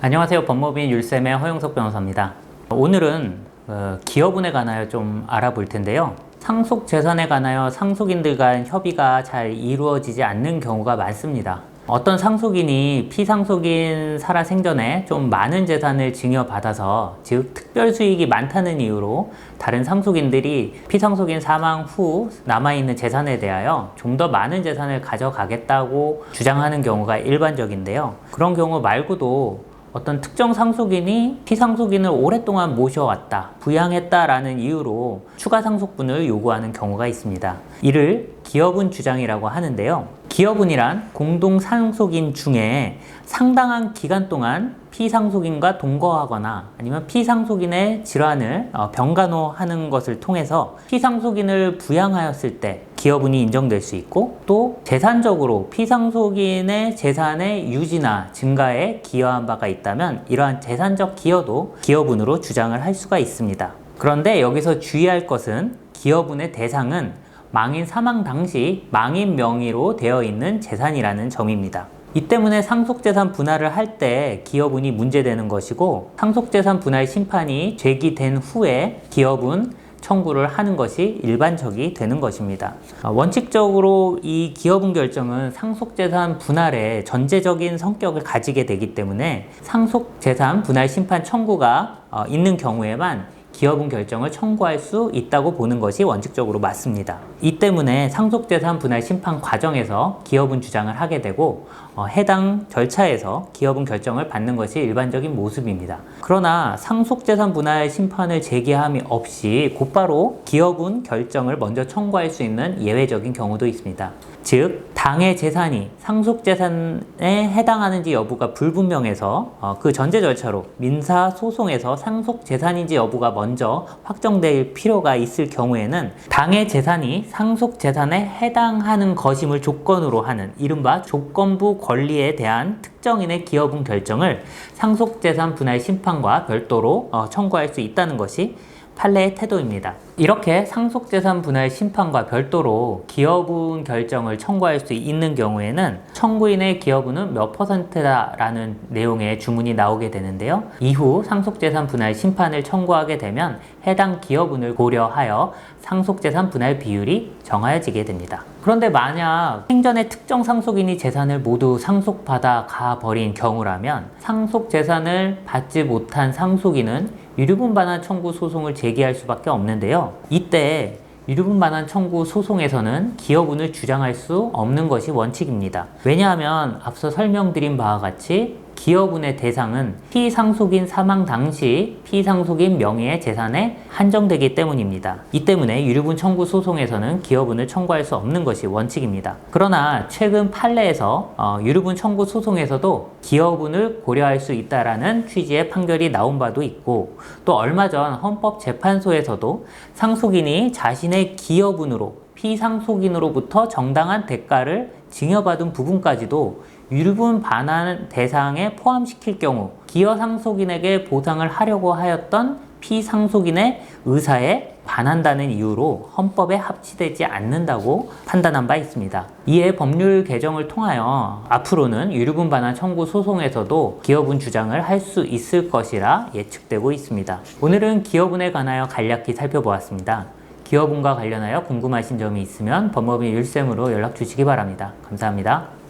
안녕하세요. 법무법인 율쌤의 허용석 변호사입니다. 오늘은 기여분에 관하여 좀 알아볼 텐데요. 상속재산에 관하여 상속인들 간 협의가 잘 이루어지지 않는 경우가 많습니다. 어떤 상속인이 피상속인 살아 생전에 좀 많은 재산을 증여받아서, 즉 특별수익이 많다는 이유로 다른 상속인들이 피상속인 사망 후 남아있는 재산에 대하여 좀 더 많은 재산을 가져가겠다고 주장하는 경우가 일반적인데요. 그런 경우 말고도 어떤 특정 상속인이 피상속인을 오랫동안 모셔왔다, 부양했다라는 이유로 추가 상속분을 요구하는 경우가 있습니다. 이를 기여분 주장이라고 하는데요. 기여분이란 공동 상속인 중에 상당한 기간 동안 피상속인과 동거하거나 아니면 피상속인의 질환을 병간호하는 것을 통해서 피상속인을 부양하였을 때 기여분이 인정될 수 있고, 또 재산적으로 피상속인의 재산의 유지나 증가에 기여한 바가 있다면 이러한 재산적 기여도 기여분으로 주장을 할 수가 있습니다. 그런데 여기서 주의할 것은 기여분의 대상은 망인 사망 당시 망인 명의로 되어 있는 재산이라는 점입니다. 이 때문에 상속재산 분할을 할 때 기여분이 문제되는 것이고, 상속재산 분할 심판이 제기된 후에 기여분 청구를 하는 것이 일반적이 되는 것입니다. 원칙적으로 이 기여분 결정은 상속재산 분할의 전제적인 성격을 가지게 되기 때문에 상속재산 분할 심판 청구가 있는 경우에만 기여분 결정을 청구할 수 있다고 보는 것이 원칙적으로 맞습니다. 이 때문에 상속재산 분할 심판 과정에서 기여분 주장을 하게 되고, 해당 절차에서 기여분 결정을 받는 것이 일반적인 모습입니다. 그러나 상속재산 분할 심판을 제기함이 없이 곧바로 기여분 결정을 먼저 청구할 수 있는 예외적인 경우도 있습니다. 즉, 당의 재산이 상속재산에 해당하는지 여부가 불분명해서 그 전제 절차로 민사소송에서 상속재산인지 여부가 먼저 확정될 필요가 있을 경우에는 당의 재산이 상속재산에 해당하는 것임을 조건으로 하는 이른바 조건부 권리에 대한 특정인의 기여분 결정을 상속재산 분할 심판과 별도로 청구할 수 있다는 것이 판례의 태도입니다. 이렇게 상속재산 분할 심판과 별도로 기여분 결정을 청구할 수 있는 경우에는 청구인의 기여분은 몇 %다라는 내용의 주문이 나오게 되는데요. 이후 상속재산 분할 심판을 청구하게 되면 해당 기여분을 고려하여 상속재산 분할 비율이 정하여지게 됩니다. 그런데 만약 생전에 특정 상속인이 재산을 모두 상속받아 가버린 경우라면 상속재산을 받지 못한 상속인은 유류분 반환 청구 소송을 제기할 수밖에 없는데요. 이때 유류분 반환 청구 소송에서는 기여분을 주장할 수 없는 것이 원칙입니다. 왜냐하면 앞서 설명드린 바와 같이 기여분의 대상은 피상속인 사망 당시 피상속인 명의의 재산에 한정되기 때문입니다. 이 때문에 유류분 청구 소송에서는 기여분을 청구할 수 없는 것이 원칙입니다. 그러나 최근 판례에서 유류분 청구 소송에서도 기여분을 고려할 수 있다라는 취지의 판결이 나온 바도 있고, 또 얼마 전 헌법재판소에서도 상속인이 자신의 기여분으로 피상속인으로부터 정당한 대가를 증여받은 부분까지도 유류분 반환 대상에 포함시킬 경우 기여 상속인에게 보상을 하려고 하였던 피상속인의 의사에 반한다는 이유로 헌법에 합치되지 않는다고 판단한 바 있습니다. 이에 법률 개정을 통하여 앞으로는 유류분 반환 청구 소송에서도 기여분 주장을 할 수 있을 것이라 예측되고 있습니다. 오늘은 기여분에 관하여 간략히 살펴보았습니다. 기여분과 관련하여 궁금하신 점이 있으면 법무법인 율쌤으로 연락 주시기 바랍니다. 감사합니다.